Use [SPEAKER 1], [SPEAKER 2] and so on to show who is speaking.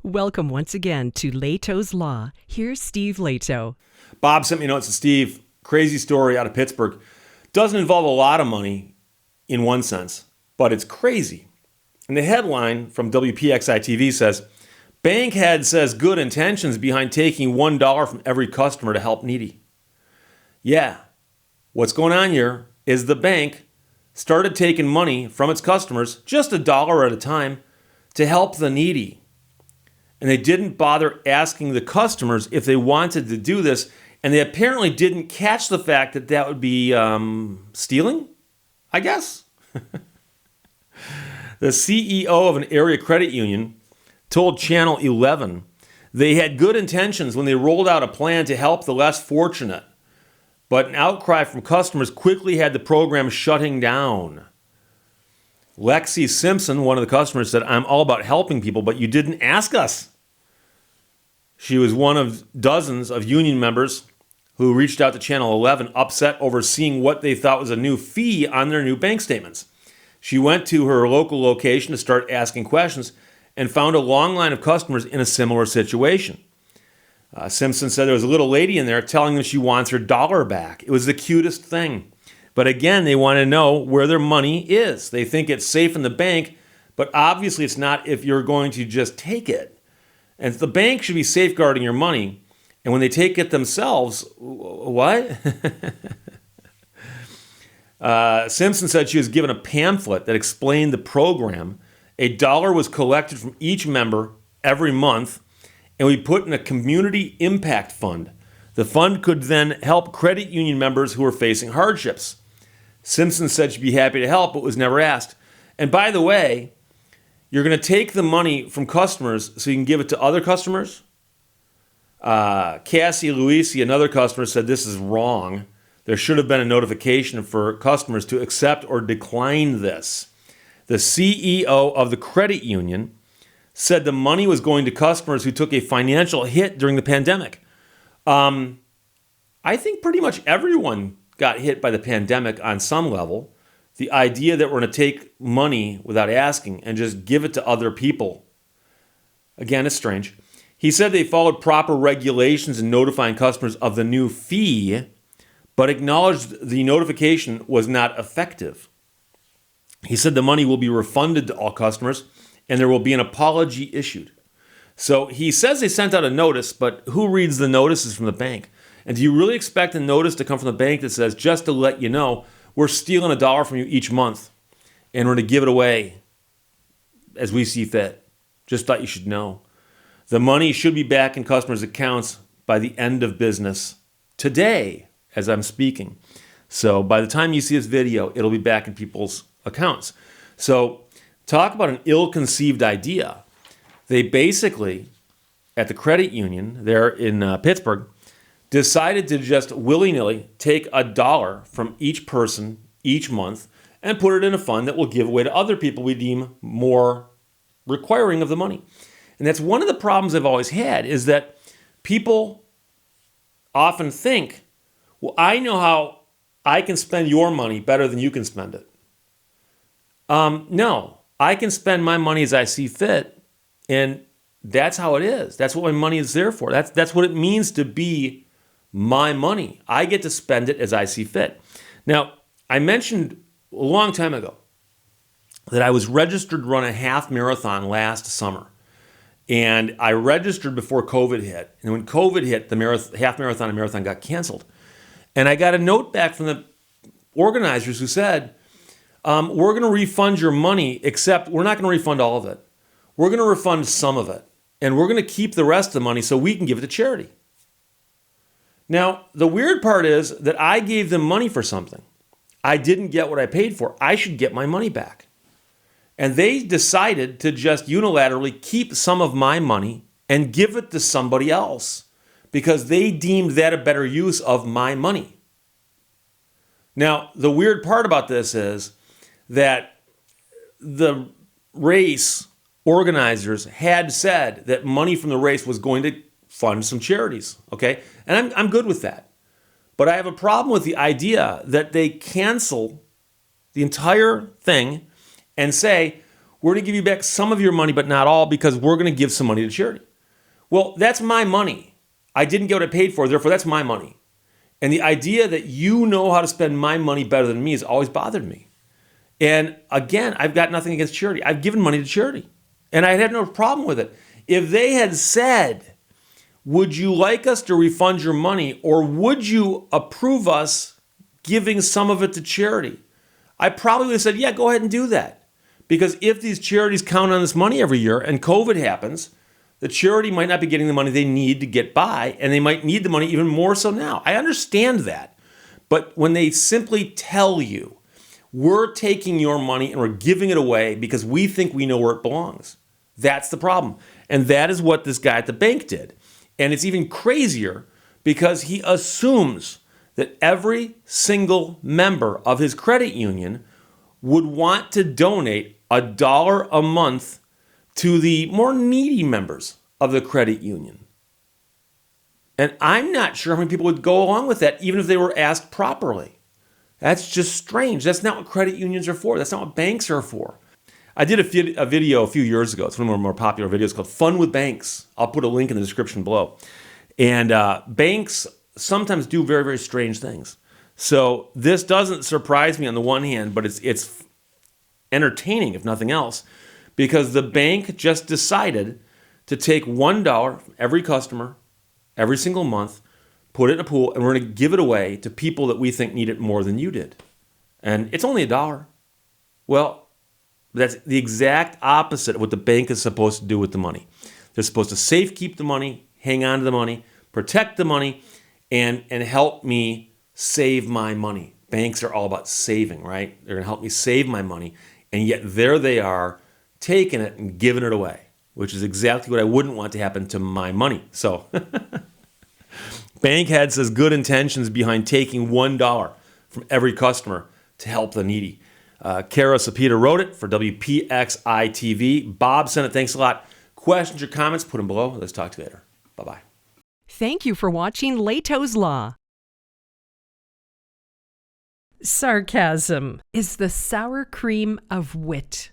[SPEAKER 1] Welcome once again to Lehto's Law. Here's Steve Lehto.
[SPEAKER 2] Bob sent me notes to Steve. Crazy story out of Pittsburgh. Doesn't involve a lot of money in one sense, but it's crazy. And the headline from WPXI TV says, Bank head says good intentions behind taking $1 from every customer to help needy. Yeah, what's going on here is the bank started taking money from its customers, just $1 at a time, to help the needy. And they didn't bother asking the customers if they wanted to do this, and they apparently didn't catch the fact that that would be stealing, I guess. The CEO of an area credit union told Channel 11 they had good intentions when they rolled out a plan to help the less fortunate, but an outcry from customers quickly had the program shutting down. Lexi Simpson, one of the customers, said, I'm all about helping people, but you didn't ask us. She was one of dozens of union members who reached out to Channel 11 upset over seeing what they thought was a new fee on their new bank statements. She went to her local location to start asking questions and found a long line of customers in a similar situation. Simpson said there was a little lady in there telling them she wants her dollar back. It was the cutest thing. But again, they want to know where their money is. They think it's safe in the bank, but obviously it's not if you're going to just take it. And the bank should be safeguarding your money. And when they take it themselves, what? Simpson said she was given a pamphlet that explained the program. $1 was collected from each member every month, and we put in a community impact fund. The fund could then help credit union members who are facing hardships. Simpson said she'd be happy to help, but was never asked. And by the way, you're going to take the money from customers so you can give it to other customers? Cassie Luisi, another customer, said this is wrong. There should have been a notification for customers to accept or decline this. The CEO of the credit union said the money was going to customers who took a financial hit during the pandemic. I think pretty much everyone got hit by the pandemic on some level. The idea that we're going to take money without asking and just give it to other people, again, it's strange. He said they followed proper regulations in notifying customers of the new fee, but acknowledged the notification was not effective. He said the money will be refunded to all customers and there will be an apology issued. So he says they sent out a notice, but who reads the notices from the bank? And do you really expect a notice to come from the bank that says, just to let you know, we're stealing $1 from you each month and we're going to give it away as we see fit? Just thought you should know. The money should be back in customers' accounts by the end of business today, as I'm speaking. So by the time you see this video, it'll be back in people's accounts. So talk about an ill-conceived idea. They basically, at the credit union there in Pittsburgh, decided to just willy-nilly take $1 from each person each month and put it in a fund that will give away to other people we deem more requiring of the money. And that's one of the problems I've always had, is that people often think, well, I know how I can spend your money better than you can spend it. No, I can spend my money as I see fit, and that's how it is. That's what my money is there for. That's what it means to be my money. I get to spend it as I see fit. Now, I mentioned a long time ago that I was registered to run a half marathon last summer. And I registered before COVID hit. And when COVID hit, the half marathon and marathon got canceled. And I got a note back from the organizers who said, we're going to refund your money, except we're not going to refund all of it. We're going to refund some of it. And we're going to keep the rest of the money so we can give it to charity. Now, the weird part is that I gave them money for something. I didn't get what I paid for. I should get my money back. And they decided to just unilaterally keep some of my money and give it to somebody else because they deemed that a better use of my money. Now, the weird part about this is that the race organizers had said that money from the race was going to fund some charities, okay? And I'm good with that. But I have a problem with the idea that they cancel the entire thing and say, we're going to give you back some of your money, but not all, because we're going to give some money to charity. Well, that's my money. I didn't get what I paid for, therefore that's my money. And the idea that you know how to spend my money better than me has always bothered me. And again, I've got nothing against charity. I've given money to charity, and I had no problem with it. If they had said, would you like us to refund your money, or would you approve us giving some of it to charity? I probably would have said, yeah, go ahead and do that. Because if these charities count on this money every year and COVID happens, the charity might not be getting the money they need to get by, and they might need the money even more so now. I understand that. But when they simply tell you, we're taking your money and we're giving it away because we think we know where it belongs, that's the problem. And that is what this guy at the bank did. And it's even crazier because he assumes that every single member of his credit union would want to donate $1 a month to the more needy members of the credit union. And I'm not sure how many people would go along with that, even if they were asked properly. That's just strange. That's not what credit unions are for. That's not what banks are for. I did a video a few years ago. It's one of our more popular videos called Fun with Banks. I'll put a link in the description below. And banks sometimes do very, very strange things. So this doesn't surprise me on the one hand, but it's entertaining, if nothing else, because the bank just decided to take $1 from every customer every single month, put it in a pool, and we're going to give it away to people that we think need it more than you did. And it's only $1. Well, that's the exact opposite of what the bank is supposed to do with the money. They're supposed to safekeep the money, hang on to the money, protect the money, and help me save my money. Banks are all about saving, right? They're going to help me save my money. And yet there they are taking it and giving it away, which is exactly what I wouldn't want to happen to my money. So Bankhead says good intentions behind taking $1 from every customer to help the needy. Kara Sapita wrote it for WPXI TV. Bob sent it. Thanks a lot. Questions or comments, put them below. Let's talk to you later. Bye-bye.
[SPEAKER 1] Thank you for watching Lehto's Law. Sarcasm is the sour cream of wit.